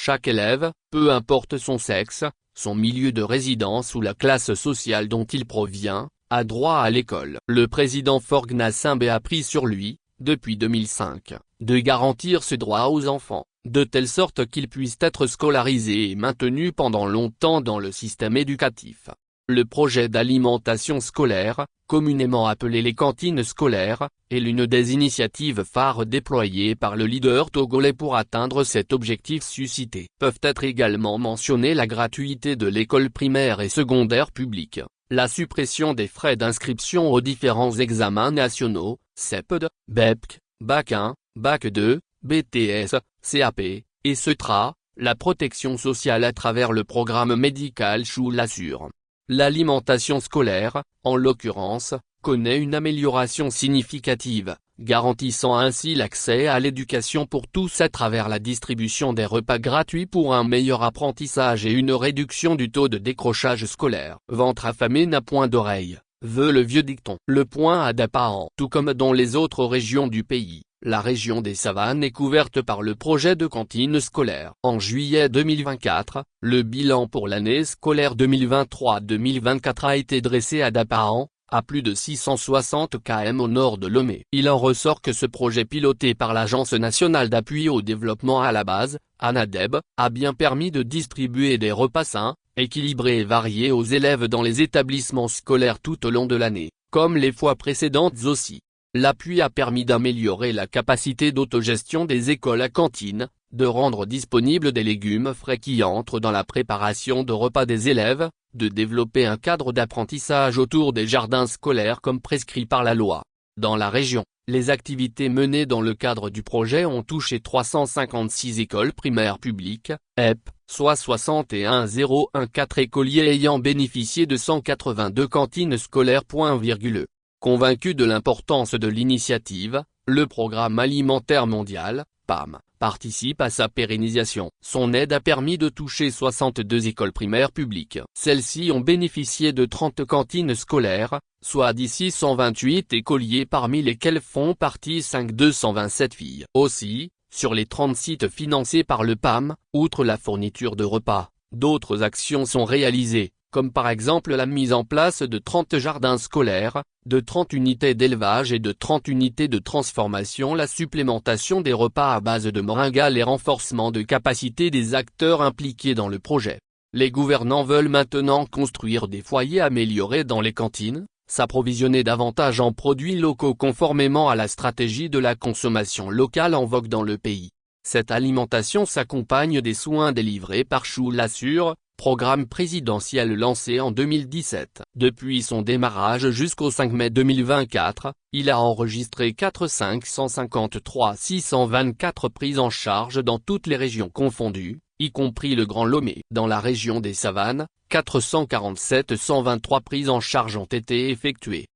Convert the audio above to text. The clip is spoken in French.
Chaque élève, peu importe son sexe, son milieu de résidence ou la classe sociale dont il provient, a droit à l'école. Le président Faure Gnassingbé a pris sur lui, depuis 2005, de garantir ce droit aux enfants, de telle sorte qu'ils puissent être scolarisés et maintenus pendant longtemps dans le système éducatif. Le projet d'alimentation scolaire, communément appelé les cantines scolaires, est l'une des initiatives phares déployées par le leader togolais pour atteindre cet objectif suscité. Peuvent être également mentionnées la gratuité de l'école primaire et secondaire publique, la suppression des frais d'inscription aux différents examens nationaux, CEPD, BEPC, Bac 1, Bac 2, BTS, CAP, et CETRA, la protection sociale à travers le programme médical Choulassure. L'alimentation scolaire, en l'occurrence, connaît une amélioration significative, garantissant ainsi l'accès à l'éducation pour tous à travers la distribution des repas gratuits pour un meilleur apprentissage et une réduction du taux de décrochage scolaire. Ventre affamé n'a point d'oreille, veut le vieux dicton. Le point à Daparan. Tout comme dans les autres régions du pays, la région des Savanes est couverte par le projet de cantine scolaire. En juillet 2024, le bilan pour l'année scolaire 2023-2024 a été dressé à Daparan, à plus de 660 km au nord de Lomé. Il en ressort que ce projet piloté par l'Agence nationale d'appui au développement à la base, ANADEB, a bien permis de distribuer des repas sains, équilibrés et variés aux élèves dans les établissements scolaires tout au long de l'année, comme les fois précédentes aussi. L'appui a permis d'améliorer la capacité d'autogestion des écoles à cantine, de rendre disponibles des légumes frais qui entrent dans la préparation de repas des élèves, de développer un cadre d'apprentissage autour des jardins scolaires comme prescrit par la loi. Dans la région, les activités menées dans le cadre du projet ont touché 356 écoles primaires publiques, EP, soit 61,014 écoliers ayant bénéficié de 182 cantines scolaires. Convaincu de l'importance de l'initiative, le Programme alimentaire mondial, PAM, participe à sa pérennisation. Son aide a permis de toucher 62 écoles primaires publiques. Celles-ci ont bénéficié de 30 cantines scolaires, soit d'ici 128 écoliers parmi lesquels font partie 227 filles. Aussi, sur les 30 sites financés par le PAM, outre la fourniture de repas, d'autres actions sont réalisées, comme par exemple la mise en place de 30 jardins scolaires, de 30 unités d'élevage et de 30 unités de transformation, la supplémentation des repas à base de moringa, les renforcements de capacité des acteurs impliqués dans le projet. Les gouvernants veulent maintenant construire des foyers améliorés dans les cantines, s'approvisionner davantage en produits locaux conformément à la stratégie de la consommation locale en vogue dans le pays. Cette alimentation s'accompagne des soins délivrés par Choulassure, programme présidentiel lancé en 2017. Depuis son démarrage jusqu'au 5 mai 2024, il a enregistré 553 624 prises en charge dans toutes les régions confondues, y compris le Grand Lomé. Dans la région des Savanes, 447 123 prises en charge ont été effectuées.